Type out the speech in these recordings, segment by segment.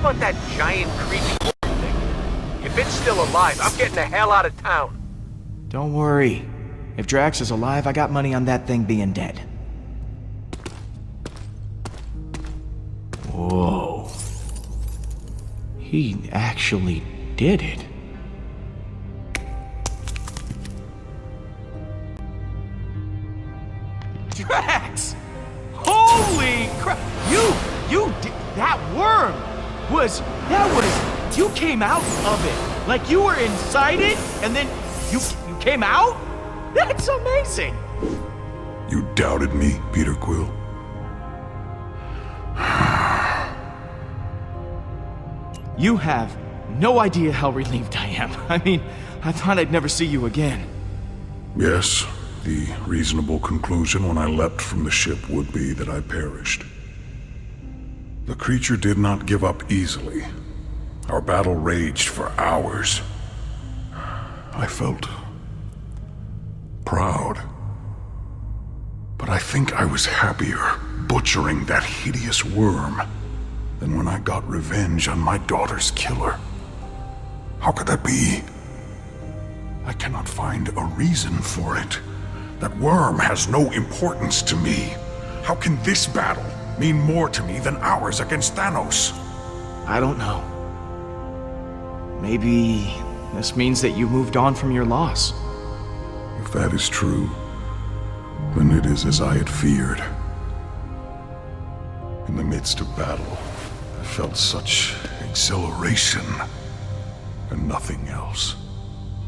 about that giant creepy thing? If it's still alive, I'm getting the hell out of town. Don't worry. If Drax is alive, I got money on that thing being dead. Whoa. He actually did it. Drax! Holy crap! You did, that worm you came out of it. Like you were inside it, and then you came out? That's amazing! You doubted me, Peter Quill? You have no idea how relieved I am. I mean, I thought I'd never see you again. Yes, the reasonable conclusion when I leapt from the ship would be that I perished. The creature did not give up easily. Our battle raged for hours. I felt proud. But I think I was happier butchering that hideous worm than when I got revenge on my daughter's killer. How could that be? I cannot find a reason for it. That worm has no importance to me. How can this battle mean more to me than ours against Thanos? I don't know. Maybe this means that you moved on from your loss. If that is true, then it is as I had feared. In the midst of battle, I felt such exhilaration and nothing else.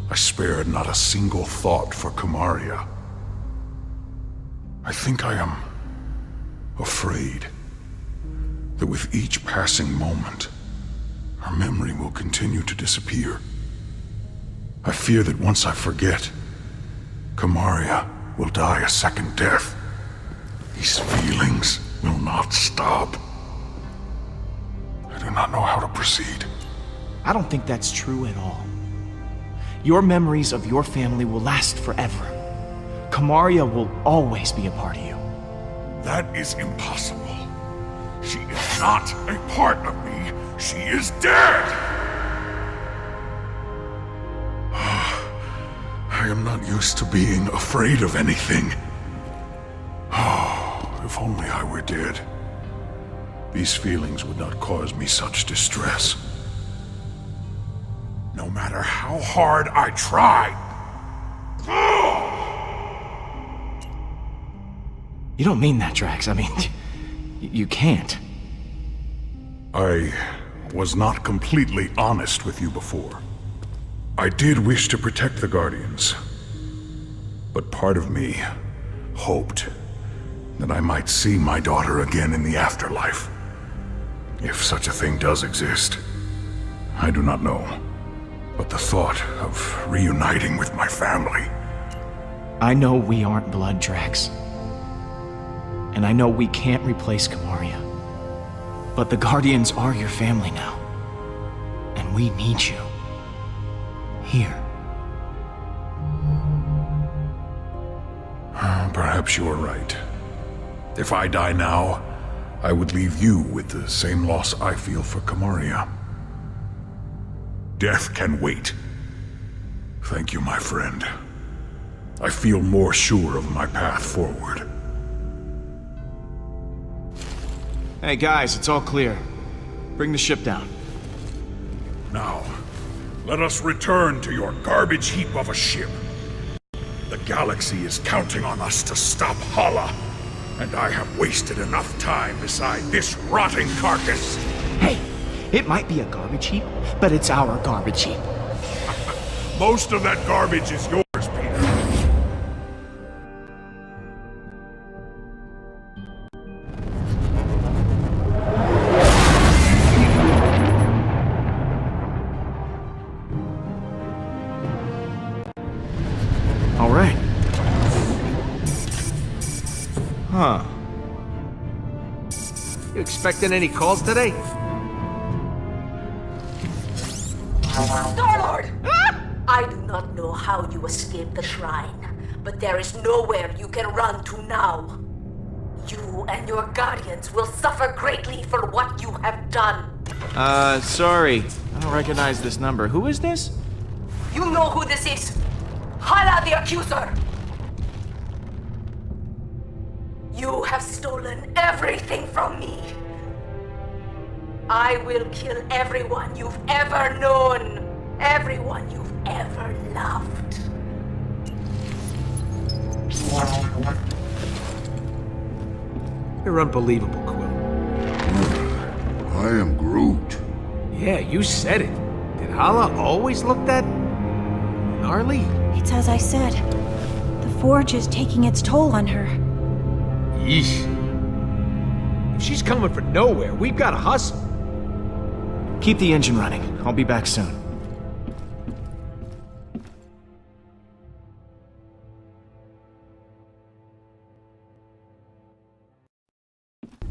I spared not a single thought for Kamaria. I think I am afraid that with each passing moment, her memory will continue to disappear. I fear that once I forget, Kamaria will die a second death. These feelings will not stop. I do not know how to proceed. I don't think that's true at all. Your memories of your family will last forever. Kamaria will always be a part of you. That is impossible. She is not a part of me. She is dead! I am not used to being afraid of anything. If only I were dead. These feelings would not cause me such distress. No matter how hard I try. You don't mean that, Drax. I mean, you can't. I was not completely honest with you before. I did wish to protect the Guardians, but part of me hoped that I might see my daughter again in the afterlife. If such a thing does exist, I do not know. But the thought of reuniting with my family... I know we aren't blood, Drax. And I know we can't replace Kamaria. But the Guardians are your family now. And we need you. Here. Perhaps you are right. If I die now, I would leave you with the same loss I feel for Kamaria. Death can wait. Thank you, my friend. I feel more sure of my path forward. Hey guys, it's all clear. Bring the ship down. Now, let us return to your garbage heap of a ship. The galaxy is counting on us to stop Hala, and I have wasted enough time beside this rotting carcass. Hey, it might be a garbage heap, but it's our garbage heap. Most of that garbage is yours, Peter. All right. Huh. You expecting any calls today? Star-Lord! I do not know how you escaped the shrine, but there is nowhere you can run to now. You and your guardians will suffer greatly for what you have done. Sorry. I don't recognize this number. Who is this? You know who this is. Hala the accuser. You have stolen everything from me. I will kill everyone you've ever known. Everyone you've ever loved. You're unbelievable, Quill. I am Groot. Yeah, you said it. Did Hala always look that gnarly? It's as I said. The Forge is taking its toll on her. Yeesh. If she's coming from nowhere, we've got to hustle. Keep the engine running. I'll be back soon.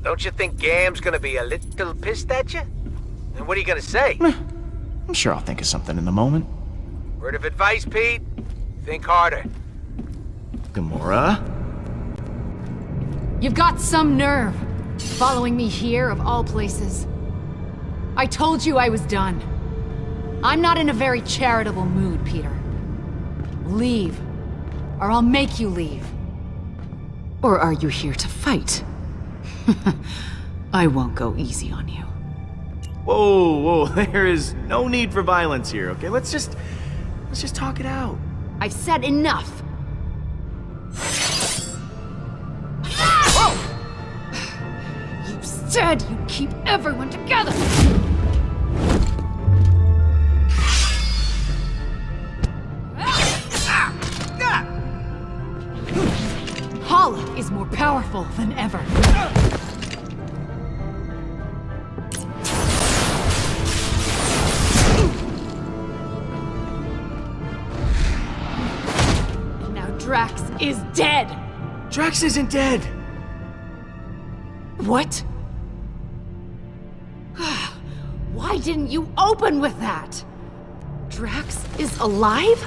Don't you think Gam's gonna be a little pissed at you? And what are you gonna say? I'm sure I'll think of something in the moment. Word of advice, Pete? Think harder. Gamora? You've got some nerve, following me here of all places. I told you I was done. I'm not in a very charitable mood, Peter. Leave, or I'll make you leave. Or are you here to fight? I won't go easy on you. Whoa, there is no need for violence here, okay? Let's just talk it out. I've said enough. You said you'd keep everyone together. Hala is more powerful than ever. And now Drax is dead. Drax isn't dead. What? Why didn't you open with that? Drax is alive?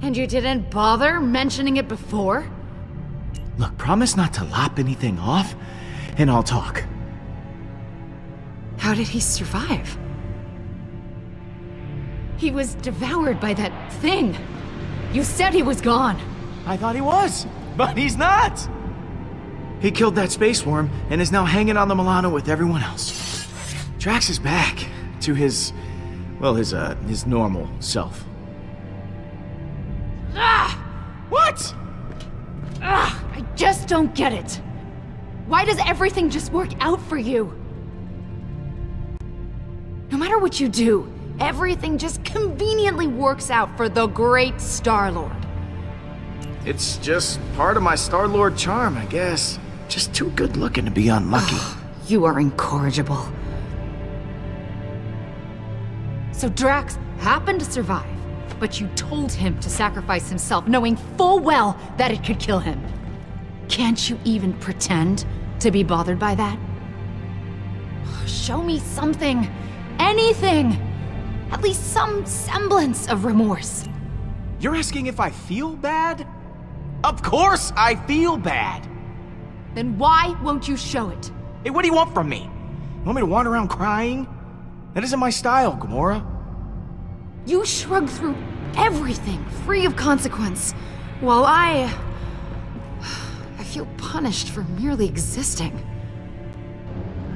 And you didn't bother mentioning it before? Look, promise not to lop anything off, and I'll talk. How did he survive? He was devoured by that thing. You said he was gone. I thought he was, but he's not. He killed that space worm and is now hanging on the Milano with everyone else. Drax is back to his normal self. Ah! What? I just don't get it. Why does everything just work out for you? No matter what you do, everything just conveniently works out for the great Star-Lord. It's just part of my Star-Lord charm, I guess. Just too good looking to be unlucky. You are incorrigible. So Drax happened to survive, but you told him to sacrifice himself, knowing full well that it could kill him. Can't you even pretend to be bothered by that? Show me something. Anything. At least some semblance of remorse. You're asking if I feel bad? Of course I feel bad. Then why won't you show it? Hey, what do you want from me? You want me to wander around crying? That isn't my style, Gamora. You shrug through everything, free of consequence, while I feel punished for merely existing.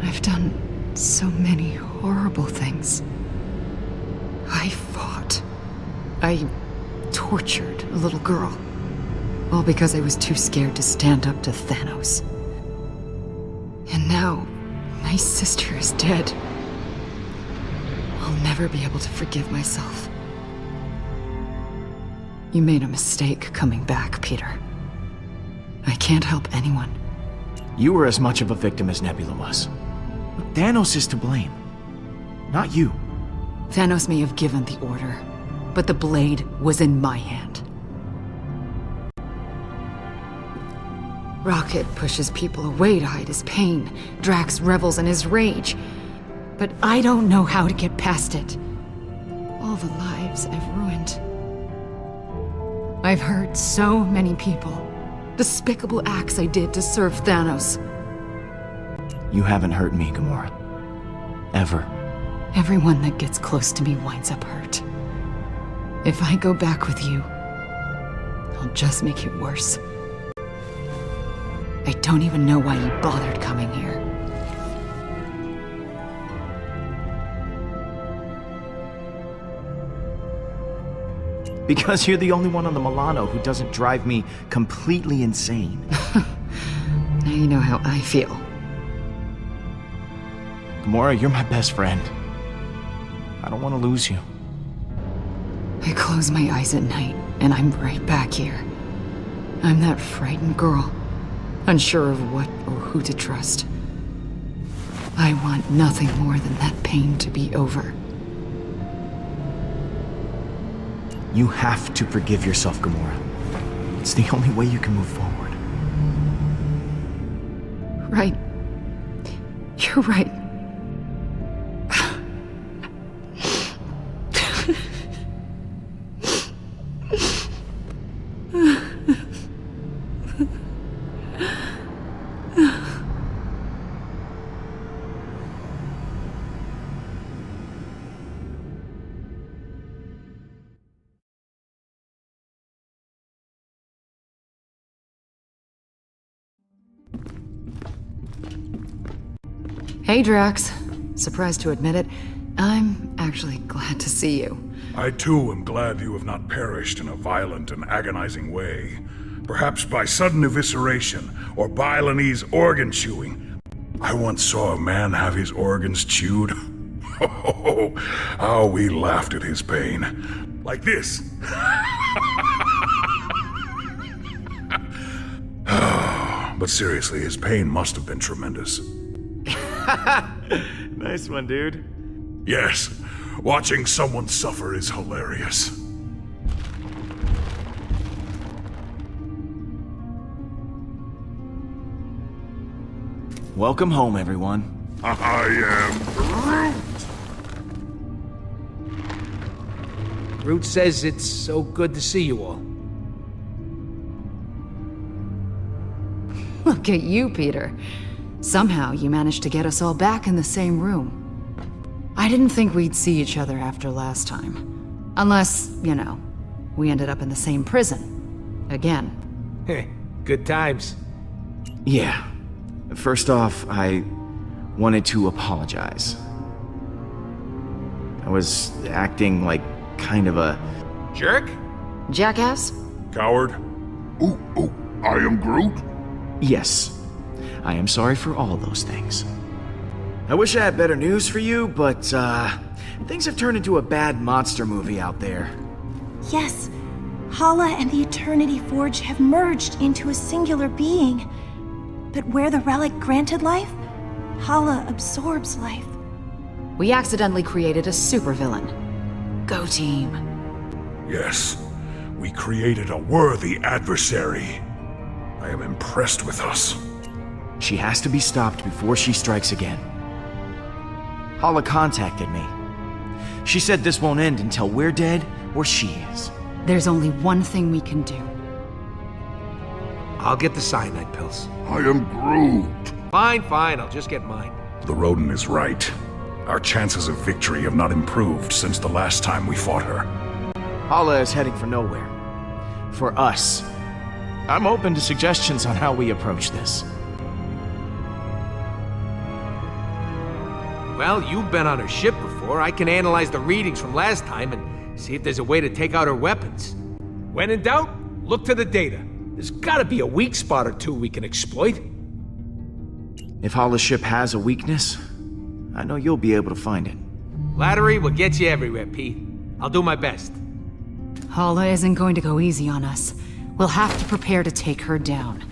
I've done so many horrible things. I fought. I tortured a little girl. All because I was too scared to stand up to Thanos. And now, my sister is dead. I'll never be able to forgive myself. You made a mistake coming back, Peter. I can't help anyone. You were as much of a victim as Nebula was. Look, Thanos is to blame. Not you. Thanos may have given the order, but the blade was in my hand. Rocket pushes people away to hide his pain. Drax revels in his rage. But I don't know how to get past it. All the lives I've ruined. I've hurt so many people. Despicable acts I did to serve Thanos. You haven't hurt me, Gamora. Ever. Everyone that gets close to me winds up hurt. If I go back with you, I'll just make it worse. I don't even know why you bothered coming here. Because you're the only one on the Milano who doesn't drive me completely insane. Now you know how I feel. Gamora, you're my best friend. I don't want to lose you. I close my eyes at night, and I'm right back here. I'm that frightened girl, unsure of what or who to trust. I want nothing more than that pain to be over. You have to forgive yourself, Gamora. It's the only way you can move forward. Right. You're right. Hey, Drax. Surprised to admit it, I'm actually glad to see you. I too am glad you have not perished in a violent and agonizing way. Perhaps by sudden evisceration or Balinese organ chewing. I once saw a man have his organs chewed. Oh, how we laughed at his pain. Like this. But seriously, his pain must have been tremendous. Nice one, dude. Yes, watching someone suffer is hilarious. Welcome home, everyone. I am Groot. Groot says it's so good to see you all. Look at you, Peter. Somehow you managed to get us all back in the same room. I didn't think we'd see each other after last time. Unless, you know, we ended up in the same prison. Again. Heh, good times. Yeah. First off, I wanted to apologize. I was acting like kind of a Jerk? Jackass? Coward. Oh, I am Groot? yes. I am sorry for all those things. I wish I had better news for you, but things have turned into a bad monster movie out there. Yes, Hala and the Eternity Forge have merged into a singular being. But where the relic granted life, Hala absorbs life. We accidentally created a supervillain. Go team. Yes, we created a worthy adversary. I am impressed with us. She has to be stopped before she strikes again. Hala contacted me. She said this won't end until we're dead or she is. There's only one thing we can do. I'll get the cyanide pills. I am Groot. Fine, I'll just get mine. The rodent is right. Our chances of victory have not improved since the last time we fought her. Hala is heading for nowhere. For us. I'm open to suggestions on how we approach this. Well, you've been on her ship before. I can analyze the readings from last time and see if there's a way to take out her weapons. When in doubt, look to the data. There's gotta be a weak spot or two we can exploit. If Hala's ship has a weakness, I know you'll be able to find it. Flattery will get you everywhere, Pete. I'll do my best. Hala isn't going to go easy on us. We'll have to prepare to take her down.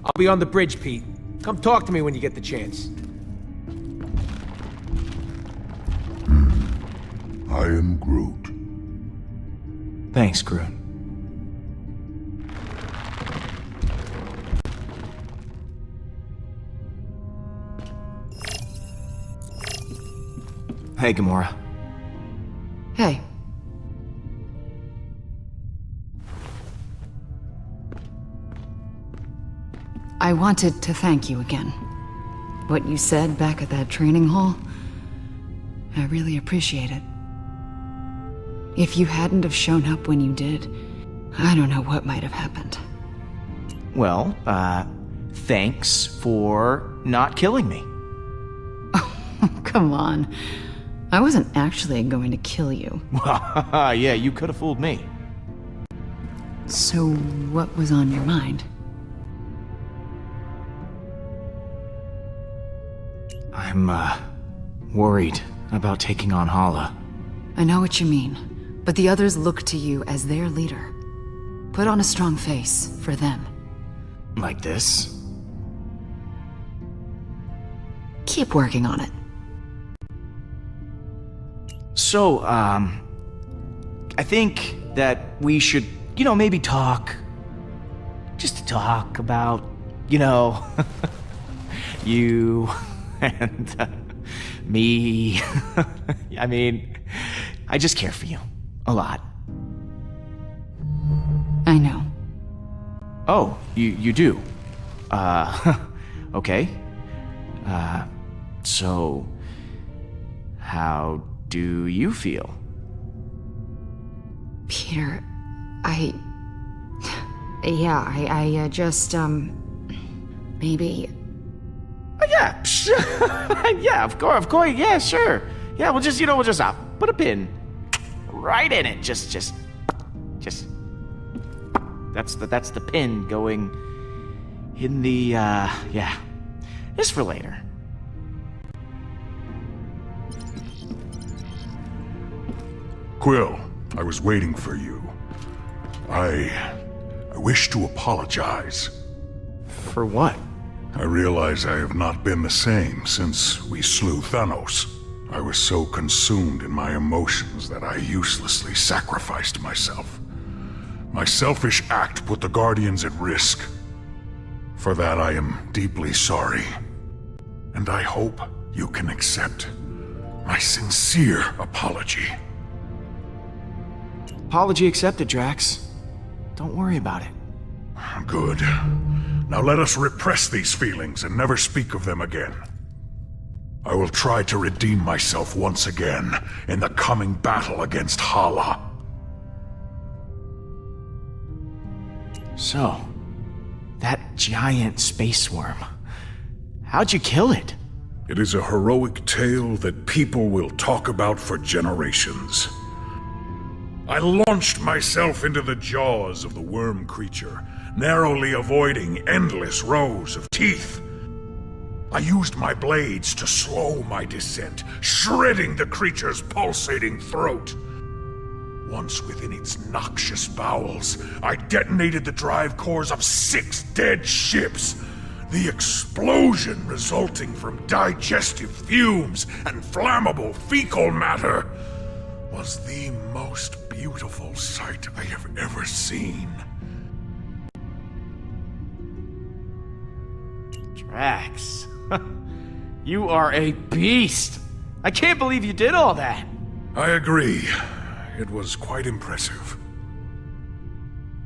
I'll be on the bridge, Pete. Come talk to me when you get the chance. I am Groot. Thanks, Groot. Hey, Gamora. Hey. I wanted to thank you again. What you said back at that training hall, I really appreciate it. If you hadn't have shown up when you did, I don't know what might have happened. Well, thanks for not killing me. Come on. I wasn't actually going to kill you. Yeah, you could have fooled me. So, what was on your mind? I'm, worried about taking on Hala. I know what you mean, but the others look to you as their leader. Put on a strong face for them. Like this? Keep working on it. So, I think that we should, maybe talk. Just to talk about, you and me. I mean, I just care for you. A lot. I know. Oh, you do? Okay. So, how do you feel? Peter, I just, maybe... Yeah, yeah, of course, yeah, sure. Yeah, we'll just put a pin right in it. Just, that's the pin going in the, yeah. Just for later. Quill, I was waiting for you. I wish to apologize. For what? I realize I have not been the same since we slew Thanos. I was so consumed in my emotions that I uselessly sacrificed myself. My selfish act put the Guardians at risk. For that I am deeply sorry. And I hope you can accept my sincere apology. Apology accepted, Drax. Don't worry about it. Good. Now let us repress these feelings and never speak of them again. I will try to redeem myself once again in the coming battle against Hala. So, that giant space worm. How'd you kill it? It is a heroic tale that people will talk about for generations. I launched myself into the jaws of the worm creature, narrowly avoiding endless rows of teeth. I used my blades to slow my descent, shredding the creature's pulsating throat. Once within its noxious bowels, I detonated the drive cores of 6 dead ships. The explosion resulting from digestive fumes and flammable fecal matter was the most beautiful sight I have ever seen. Drax, you are a beast. I can't believe you did all that. I agree. It was quite impressive.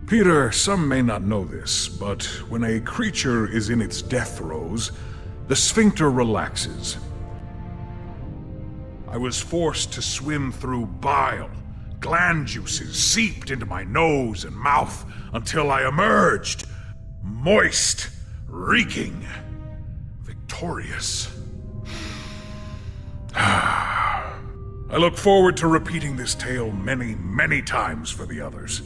Peter, some may not know this, but when a creature is in its death throes, the sphincter relaxes. I was forced to swim through bile. Gland juices seeped into my nose and mouth until I emerged, moist, reeking, victorious. I look forward to repeating this tale many, many times for the others.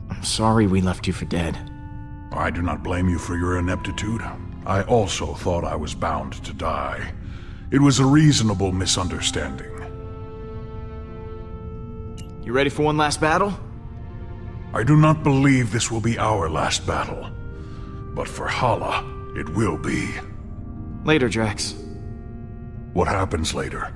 I'm sorry we left you for dead. I do not blame you for your ineptitude. I also thought I was bound to die. It was a reasonable misunderstanding. You ready for one last battle? I do not believe this will be our last battle. But for Hala, it will be. Later, Drax. What happens later?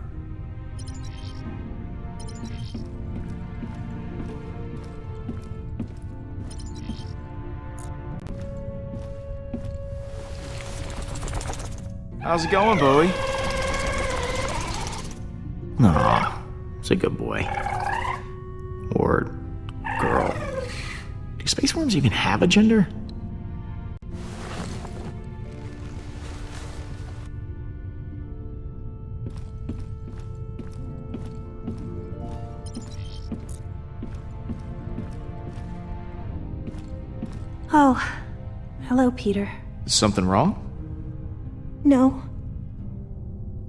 How's it going, Bowie? Aw, it's a good boy. Or girl. Do space worms even have a gender? Oh, hello, Peter. Is something wrong? No.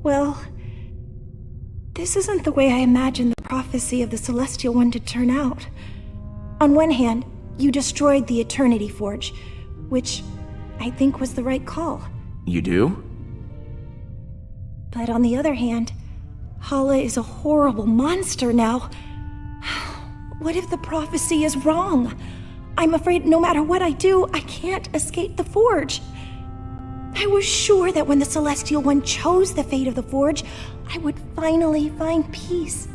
Well, this isn't the way I imagined the prophecy of the Celestial One to turn out. On one hand, you destroyed the Eternity Forge, which I think was the right call. You do? But on the other hand, Hala is a horrible monster now. What if the prophecy is wrong? I'm afraid no matter what I do, I can't escape the Forge. I was sure that when the Celestial One chose the fate of the Forge, I would finally find peace.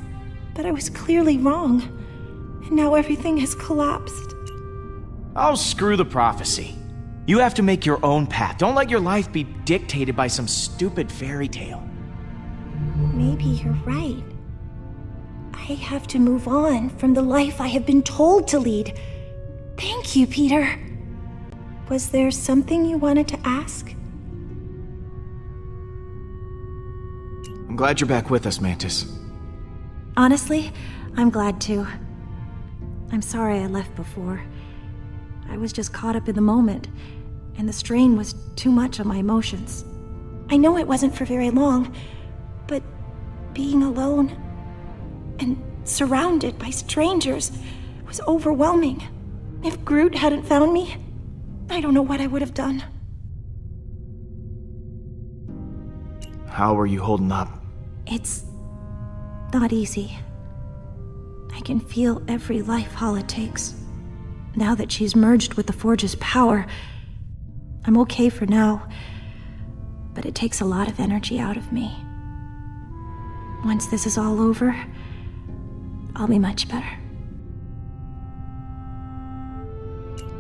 But I was clearly wrong. And now everything has collapsed. Oh, screw the prophecy. You have to make your own path. Don't let your life be dictated by some stupid fairy tale. Maybe you're right. I have to move on from the life I have been told to lead. Thank you, Peter. Was there something you wanted to ask? I'm glad you're back with us, Mantis. Honestly, I'm glad too. I'm sorry I left before. I was just caught up in the moment, and the strain was too much on my emotions. I know it wasn't for very long, but being alone and surrounded by strangers was overwhelming. If Groot hadn't found me, I don't know what I would have done. How are you holding up? It's not easy. I can feel every life Hala takes. Now that she's merged with the Forge's power, I'm okay for now, but it takes a lot of energy out of me. Once this is all over, I'll be much better.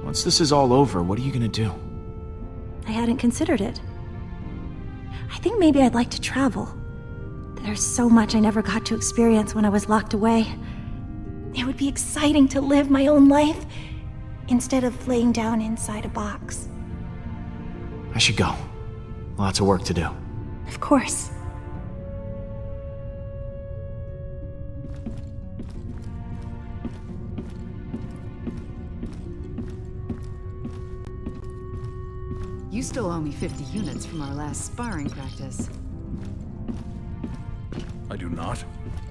Once this is all over, what are you gonna do? I hadn't considered it. I think maybe I'd like to travel. There's so much I never got to experience when I was locked away. It would be exciting to live my own life instead of laying down inside a box. I should go. Lots of work to do. Of course. You still owe me 50 units from our last sparring practice. I do not.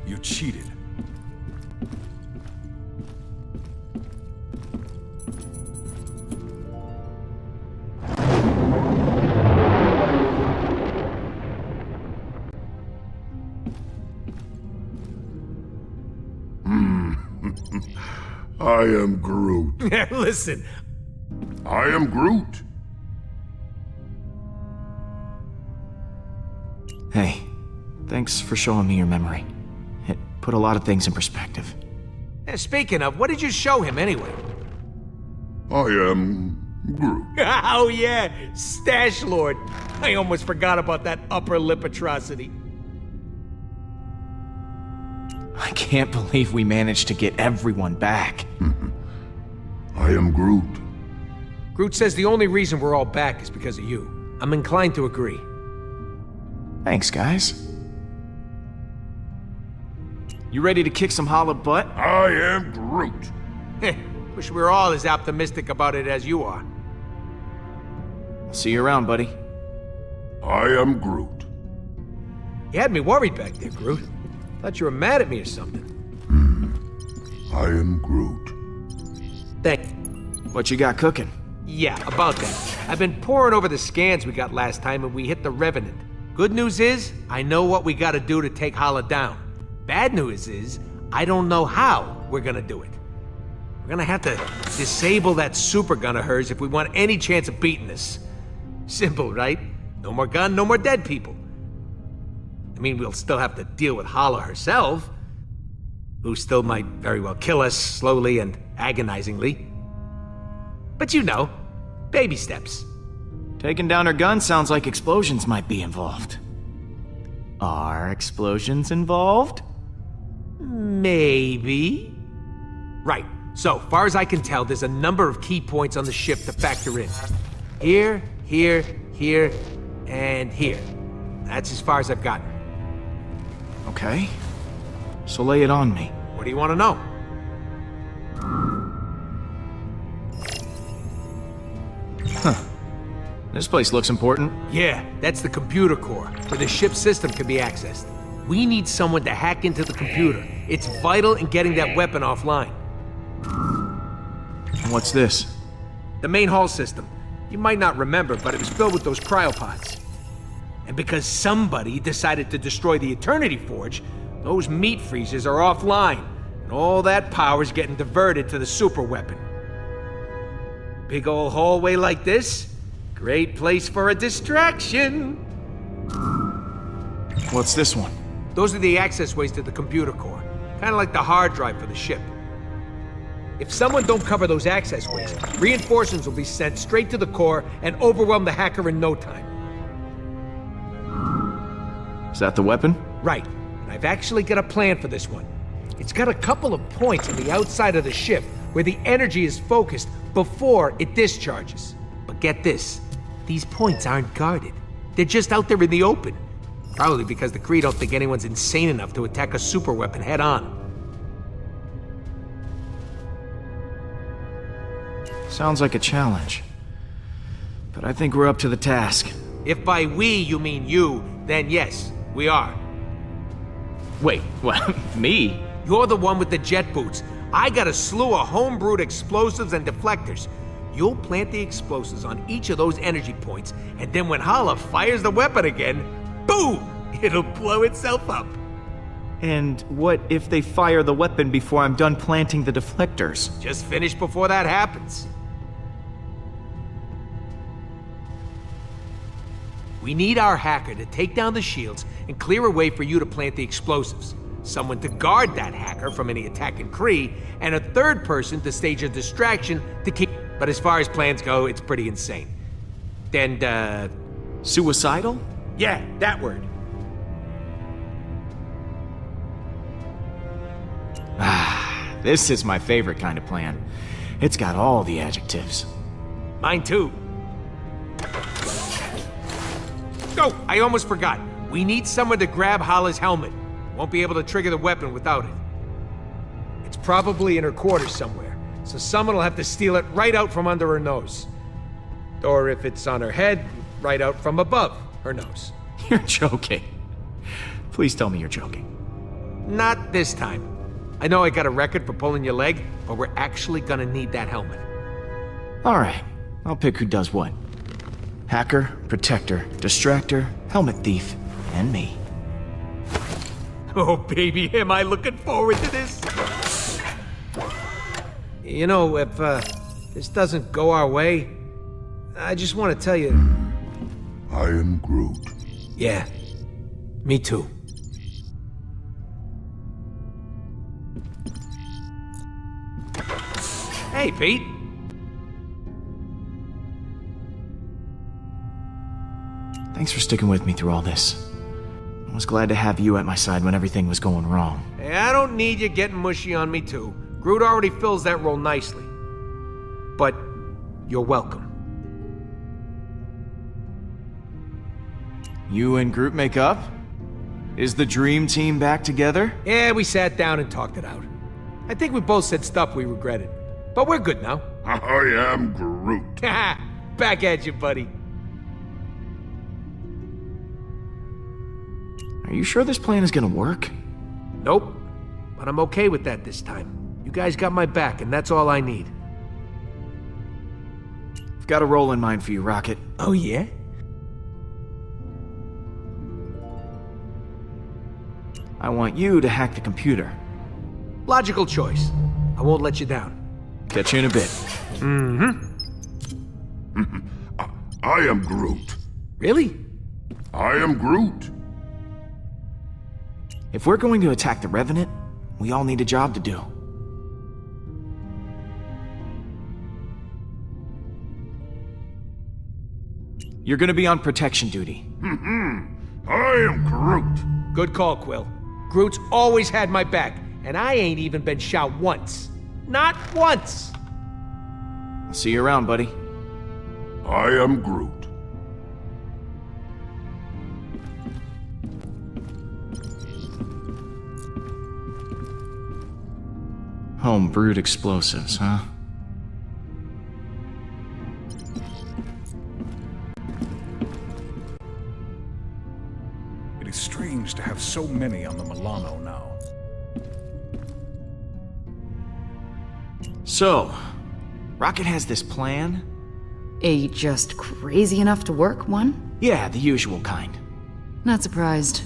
You cheated. I am Groot. Listen, I am Groot. Hey, thanks for showing me your memory. It put a lot of things in perspective. speaking of, what did you show him anyway? I am Groot. Oh yeah, Stash Lord. I almost forgot about that upper lip atrocity. I can't believe we managed to get everyone back. I am Groot. Groot says the only reason we're all back is because of you. I'm inclined to agree. Thanks, guys. You ready to kick some Hala butt? I am Groot. Wish we were all as optimistic about it as you are. I'll see you around, buddy. I am Groot. You had me worried back there, Groot. Thought you were mad at me or something. I am Groot. What you got cooking? Yeah, about that. I've been poring over the scans we got last time and we hit the Revenant. Good news is, I know what we gotta do to take Hala down. Bad news is, I don't know how we're gonna do it. We're gonna have to disable that super gun of hers if we want any chance of beating this. Simple, right? No more gun, no more dead people. I mean, we'll still have to deal with Hala herself, who still might very well kill us slowly and agonizingly. But you know, baby steps. Taking down her gun sounds like explosions might be involved. Are explosions involved? Maybe. Right. So, far as I can tell, there's a number of key points on the ship to factor in. Here, here, here, and here. That's as far as I've gotten. Okay. So lay it on me. What do you want to know? This place looks important. Yeah, that's the computer core, where the ship's system can be accessed. We need someone to hack into the computer. It's vital in getting that weapon offline. What's this? The main hull system. You might not remember, but it was filled with those cryopods. And because somebody decided to destroy the Eternity Forge, those meat freezers are offline, and all that power's getting diverted to the super weapon. Big old hallway like this? Great place for a distraction. What's this one? Those are the access ways to the computer core. Kind of like the hard drive for the ship. If someone don't cover those access ways, reinforcements will be sent straight to the core and overwhelm the hacker in no time. Is that the weapon? Right. And I've actually got a plan for this one. It's got a couple of points on the outside of the ship where the energy is focused before it discharges. But get this, these points aren't guarded. They're just out there in the open. Probably because the Kree don't think anyone's insane enough to attack a super weapon head on. Sounds like a challenge. But I think we're up to the task. If by we you mean you, then yes, we are. Wait, what? Me? You're the one with the jet boots. I got a slew of homebrewed explosives and deflectors. You'll plant the explosives on each of those energy points, and then when Hala fires the weapon again, boom! It'll blow itself up. And what if they fire the weapon before I'm done planting the deflectors? Just finish before that happens. We need our hacker to take down the shields and clear a way for you to plant the explosives. Someone to guard that hacker from any attacking Kree, and a third person to stage a distraction to keep... But as far as plans go, it's pretty insane. And, Suicidal? yeah, that word. This is my favorite kind of plan. It's got all the adjectives. Mine too. Oh, I almost forgot. We need someone to grab Hala's helmet. Won't be able to trigger the weapon without it. It's probably in her quarters somewhere, so someone will have to steal it right out from under her nose. Or if it's on her head, right out from above her nose. You're joking. Please tell me you're joking. Not this time. I know I got a record for pulling your leg, but we're actually gonna need that helmet. Alright, I'll pick who does what. Hacker, protector, distractor, helmet thief, and me. Oh, baby, am I looking forward to this? You know, if this doesn't go our way, I just want to tell you... I am Groot. Yeah, me too. Hey, Pete. Thanks for sticking with me through all this. I was glad to have you at my side when everything was going wrong. Hey, I don't need you getting mushy on me too. Groot already fills that role nicely. But you're welcome. You and Groot make up? Is the dream team back together? Yeah, we sat down and talked it out. I think we both said stuff we regretted. But we're good now. I am Groot. Back at you, buddy. Are you sure this plan is gonna work? Nope. But I'm okay with that this time. You guys got my back, and that's all I need. I've got a role in mind for you, Rocket. Oh, yeah? I want you to hack the computer. Logical choice. I won't let you down. Catch you in a bit. I am Groot. Really? I am Groot. If we're going to attack the Revenant, we all need a job to do. You're gonna be on protection duty. I am Groot. Good call, Quill. Groot's always had my back, and I ain't even been shot once. Not once! I'll see you around, buddy. I am Groot. Home-brewed explosives, huh? strange to have so many on the Milano now. So, Rocket has this plan? A just crazy enough to work one? Yeah, the usual kind. Not surprised.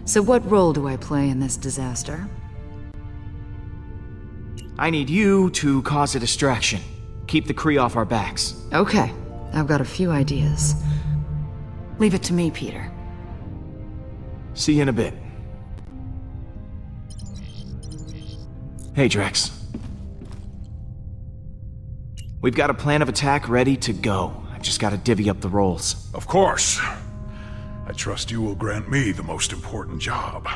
So what role do I play in this disaster? I need you to cause a distraction. Keep the Kree off our backs. Okay, I've got a few ideas. Leave it to me, Peter. See you in a bit. Hey, Drax. We've got a plan of attack ready to go. I've just gotta divvy up the roles. Of course. I trust you will grant me the most important job.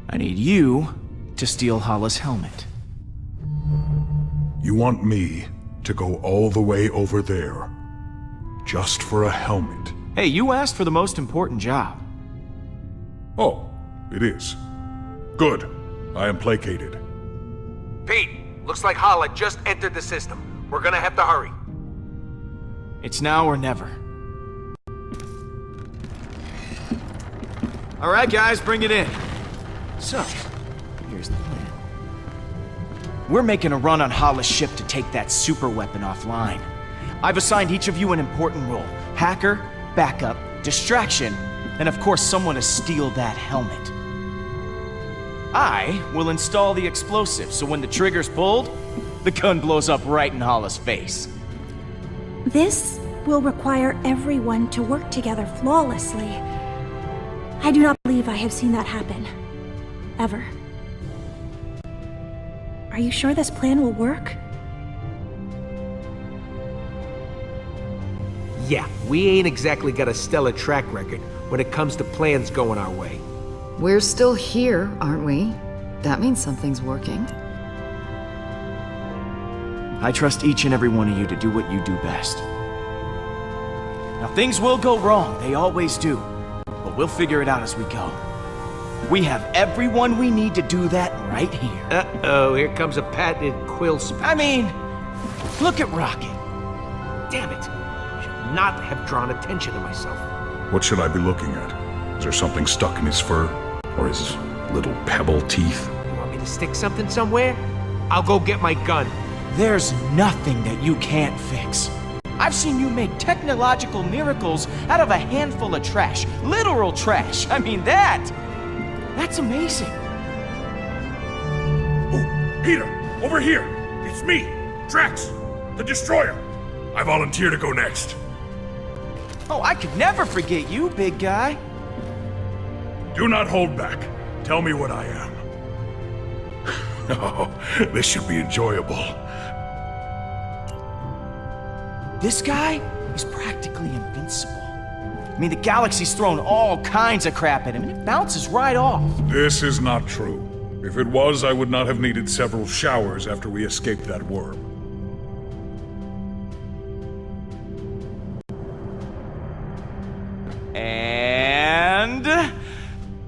I need you to steal Hala's helmet. You want me to go all the way over there, just for a helmet? Hey, you asked for the most important job. Oh, it is. Good. I am placated. Pete, looks like Hala just entered the system. We're gonna have to hurry. It's now or never. All right, guys, bring it in. So, here's the plan. We're making a run on Hala's ship to take that super weapon offline. I've assigned each of you an important role. Hacker, backup, distraction, and of course someone to steal that helmet. I will install the explosive, so when the trigger's pulled, the gun blows up right in Hala's face. This will require everyone to work together flawlessly. I do not believe I have seen that happen. Ever. Are you sure this plan will work? Yeah, we ain't exactly got a stellar track record when it comes to plans going our way. We're still here, aren't we? That means something's working. I trust each and every one of you to do what you do best. Now, things will go wrong, they always do. But we'll figure it out as we go. We have everyone we need to do that right here. Uh-oh, here comes a patented Quill speech. I mean, look at Rocket. Damn it. Should not have drawn attention to myself. What should I be looking at? Is there something stuck in his fur? Or his little pebble teeth? You want me to stick something somewhere? I'll go get my gun. There's nothing that you can't fix. I've seen you make technological miracles out of a handful of trash. Literal trash. I mean, that's amazing. Oh, Peter, over here! It's me, Drax, the Destroyer. I volunteer to go next. Oh, I could never forget you, big guy. Do not hold back. Tell me what I am. Oh, this should be enjoyable. This guy is practically invincible. I mean, the galaxy's thrown all kinds of crap at him, and it bounces right off. This is not true. If it was, I would not have needed several showers after we escaped that worm. And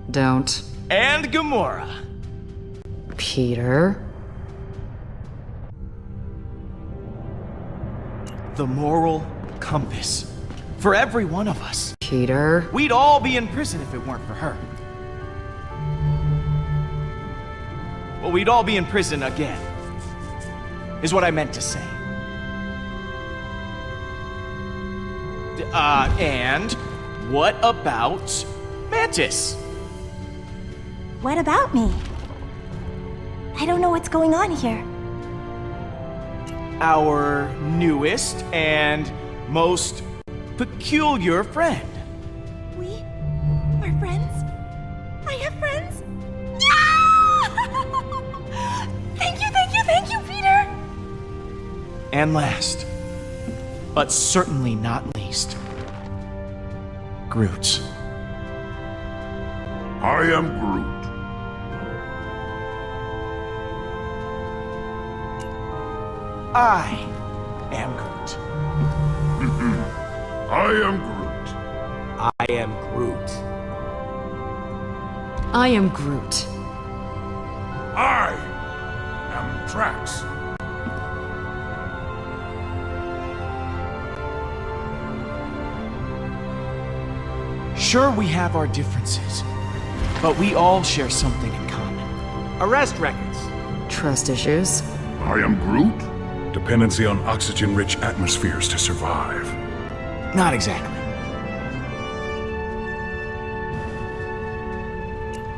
Don't. Gamora. Peter? The moral compass. For every one of us. Peter? We'd all be in prison if it weren't for her. Well, we'd all be in prison again, is what I meant to say. And what about Mantis? What about me? I don't know what's going on here. Our newest and most peculiar friend. We are friends? I have friends? Yeah! Thank you, Peter! And last, but certainly not least, Groot. I am Groot. I am Groot. I am Groot. I am Groot. I am Groot. I am Drax. Sure, we have our differences, but we all share something in common. Arrest records. Trust issues. I am Groot? Dependency on oxygen-rich atmospheres to survive. Not exactly.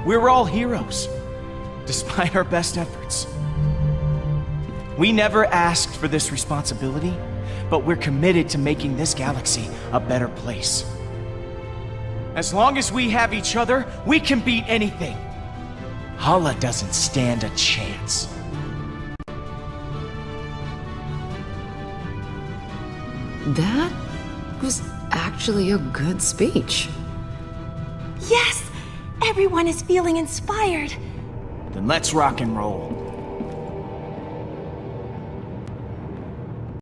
We're all heroes, despite our best efforts. We never asked for this responsibility, but we're committed to making this galaxy a better place. As long as we have each other, we can beat anything. Hala doesn't stand a chance. That was actually a good speech. Yes! Everyone is feeling inspired. Then let's rock and roll.